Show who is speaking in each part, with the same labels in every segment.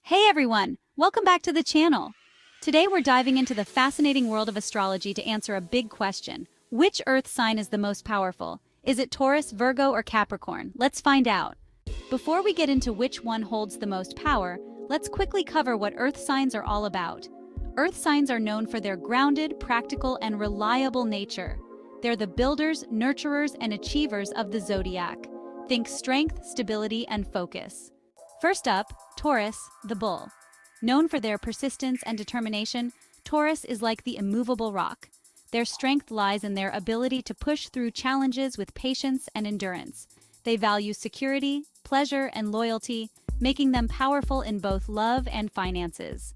Speaker 1: Hey everyone, welcome back to the channel. Today we're diving into the fascinating world of astrology to answer a big question. Which Earth sign is the most powerful? Is it Taurus, Virgo, or Capricorn? Let's find out. Before we get into which one holds the most power, let's quickly cover what Earth signs are all about. Earth signs are known for their grounded, practical, and reliable nature. They're the builders, nurturers, and achievers of the zodiac. Think strength, stability, and focus. First up, Taurus, the bull. Known for their persistence and determination, Taurus is like the immovable rock. Their strength lies in their ability to push through challenges with patience and endurance. They value security, pleasure, and loyalty, making them powerful in both love and finances.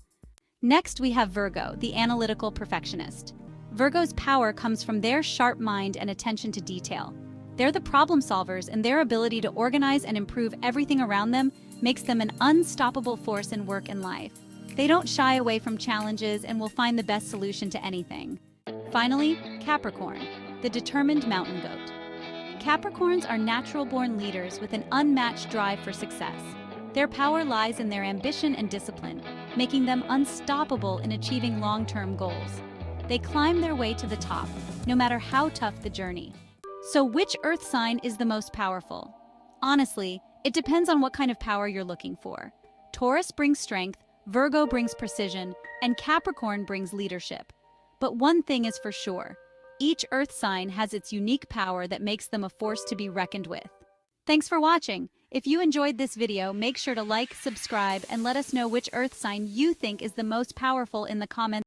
Speaker 1: Next, we have Virgo, the analytical perfectionist. Virgo's power comes from their sharp mind and attention to detail. They're the problem solvers, and their ability to organize and improve everything around them makes them an unstoppable force in work and life. They don't shy away from challenges and will find the best solution to anything. Finally, Capricorn, the determined mountain goat. Capricorns are natural-born leaders with an unmatched drive for success. Their power lies in their ambition and discipline, making them unstoppable in achieving long-term goals. They climb their way to the top, no matter how tough the journey. So which Earth sign is the most powerful? Honestly, it depends on what kind of power you're looking for. Taurus brings strength, Virgo brings precision, and Capricorn brings leadership. But one thing is for sure, each Earth sign has its unique power that makes them a force to be reckoned with. Thanks for watching. If you enjoyed this video, make sure to like, subscribe, and let us know which Earth sign you think is the most powerful in the comments.